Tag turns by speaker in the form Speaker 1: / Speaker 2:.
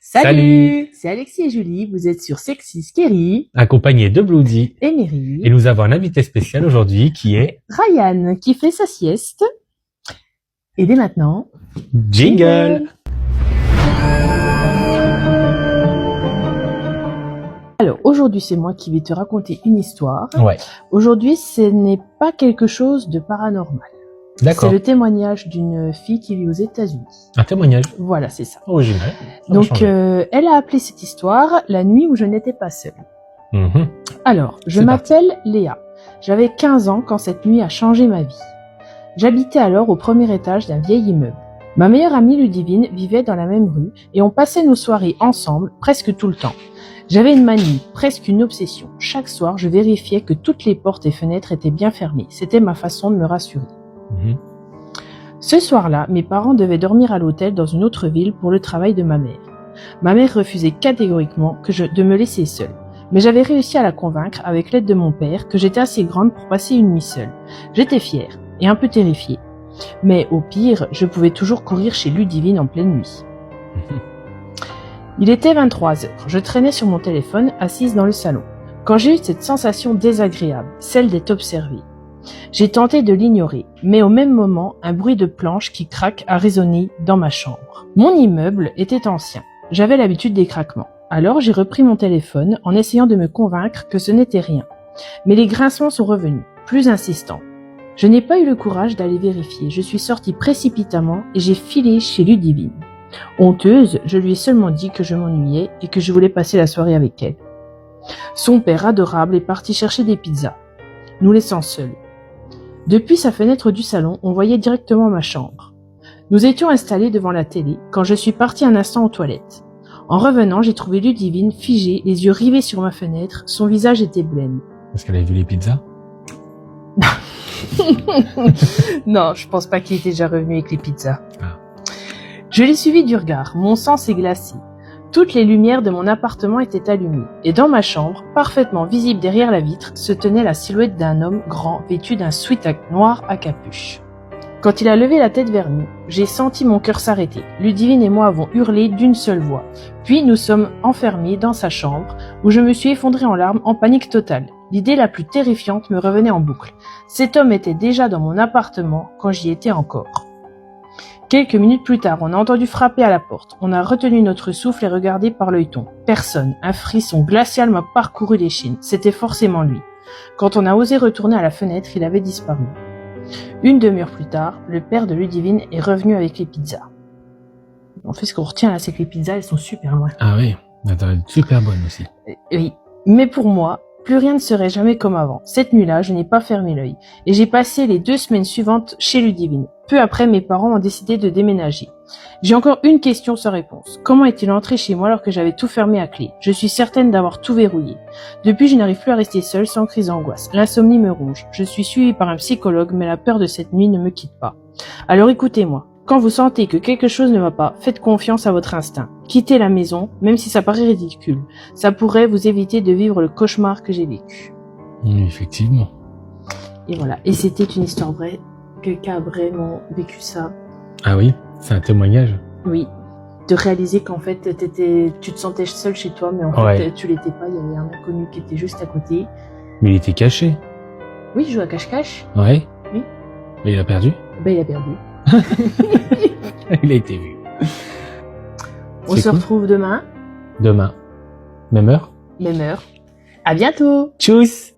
Speaker 1: Salut.
Speaker 2: C'est Alexis et Julie, vous êtes sur Sexy Scary
Speaker 1: Accompagné de Bloody.
Speaker 2: et Mary.
Speaker 1: Et nous avons un invité spécial aujourd'hui qui est
Speaker 2: Ryan qui fait sa sieste. Et dès maintenant,
Speaker 1: Jingle.
Speaker 2: Alors aujourd'hui c'est moi qui vais te raconter une histoire.
Speaker 1: Ouais,
Speaker 2: Aujourd'hui ce n'est pas quelque chose de paranormal.
Speaker 1: d'accord.
Speaker 2: C'est le témoignage d'une fille qui vit aux États-Unis.
Speaker 1: Un témoignage
Speaker 2: Voilà, c'est ça.
Speaker 1: original. Ça va
Speaker 2: Donc
Speaker 1: changer.
Speaker 2: elle a appelé cette histoire la nuit où je n'étais pas seule.
Speaker 1: Mhm.
Speaker 2: Alors, je
Speaker 1: C'est
Speaker 2: m'appelle Léa. J'avais 15 ans quand cette nuit a changé ma vie. J'habitais alors au premier étage d'un vieil immeuble. Ma meilleure amie Ludivine vivait dans la même rue et on passait nos soirées ensemble presque tout le temps. J'avais une manie, presque une obsession. Chaque soir, je vérifiais que toutes les portes et fenêtres étaient bien fermées. C'était ma façon de me rassurer.
Speaker 1: Mhm.
Speaker 2: Ce soir-là, mes parents devaient dormir à l'hôtel dans une autre ville pour le travail de ma mère. Ma mère refusait catégoriquement de me laisser seule. Mais j'avais réussi à la convaincre, avec l'aide de mon père, que j'étais assez grande pour passer une nuit seule. J'étais fière et un peu terrifiée. Mais au pire, je pouvais toujours courir chez Ludivine en pleine nuit. Il était 23 heures. Je traînais sur mon téléphone, assise dans le salon, quand j'ai eu cette sensation désagréable, celle d'être observée. J'ai tenté de l'ignorer, mais au même moment, un bruit de planches qui craquent a résonné dans ma chambre. Mon immeuble était ancien. J'avais l'habitude des craquements. Alors j'ai repris mon téléphone en essayant de me convaincre que ce n'était rien. Mais les grincements sont revenus, plus insistants. Je n'ai pas eu le courage d'aller vérifier. Je suis sortie précipitamment et j'ai filé chez Ludivine. Honteuse, je lui ai seulement dit que je m'ennuyais et que je voulais passer la soirée avec elle. Son père adorable est parti chercher des pizzas, nous laissant seuls. Depuis sa fenêtre du salon, on voyait directement ma chambre. Nous étions installés devant la télé quand je suis partie un instant aux toilettes. En revenant, j'ai trouvé Ludivine figée, les yeux rivés sur ma fenêtre, son visage était blême.
Speaker 1: Parce qu'elle avait vu les pizzas.
Speaker 2: Non, je pense pas qu'il était déjà revenu avec les pizzas.
Speaker 1: Ah.
Speaker 2: Je l'ai suivi du regard, mon sang s'est glacé. Toutes les lumières de mon appartement étaient allumées, et dans ma chambre, parfaitement visible derrière la vitre, se tenait la silhouette d'un homme grand vêtu d'un sweat noir à capuche. Quand il a levé la tête vers nous, j'ai senti mon cœur s'arrêter. Ludivine et moi avons hurlé d'une seule voix. Puis nous sommes enfermés dans sa chambre, où je me suis effondrée en larmes, en panique totale. L'idée la plus terrifiante me revenait en boucle. Cet homme était déjà dans mon appartement quand j'y étais encore. Quelques minutes plus tard, on a entendu frapper à la porte. On a retenu notre souffle et regardé par l'œilleton. Personne. Un frisson glacial m'a parcouru l'échine. C'était forcément lui. Quand on a osé retourner à la fenêtre, il avait disparu. Une demi-heure plus tard, le père de Ludivine est revenu avec les pizzas. En fait, ce qu'on retient là, c'est que les pizzas, elles sont super loin.
Speaker 1: Ah oui, attends, elle est super bonne aussi.
Speaker 2: Oui. Mais pour moi, plus rien ne serait jamais comme avant. Cette nuit-là, je n'ai pas fermé l'œil. Et j'ai passé les 2 semaines suivantes chez Ludivine. Peu après, mes parents ont décidé de déménager. J'ai encore une question sans réponse. Comment est-il entré chez moi alors que j'avais tout fermé à clé? Je suis certaine d'avoir tout verrouillé. Depuis, je n'arrive plus à rester seule sans crise d'angoisse. L'insomnie me ronge. Je suis suivie par un psychologue, mais la peur de cette nuit ne me quitte pas. Alors écoutez-moi. Quand vous sentez que quelque chose ne va pas, faites confiance à votre instinct. Quittez la maison, même si ça paraît ridicule. Ça pourrait vous éviter de vivre le cauchemar que j'ai vécu.
Speaker 1: Effectivement.
Speaker 2: Et voilà. Et c'était une histoire vraie. Quelqu'un a vraiment vécu ça.
Speaker 1: Ah oui, c'est un témoignage.
Speaker 2: Oui. De réaliser qu'en fait, tu te sentais seul chez toi, mais en
Speaker 1: Ouais.
Speaker 2: fait, tu l'étais pas. Il y avait un inconnu qui était juste à côté.
Speaker 1: Mais il était caché.
Speaker 2: Oui, je joue à cache-cache.
Speaker 1: Ouais.
Speaker 2: Oui.
Speaker 1: Mais il a perdu.
Speaker 2: Ben, il a perdu.
Speaker 1: Il a été vu.
Speaker 2: On
Speaker 1: C'est
Speaker 2: se
Speaker 1: cool.
Speaker 2: retrouve demain.
Speaker 1: Demain. Même heure.
Speaker 2: Même heure. À bientôt!
Speaker 1: Tchuss!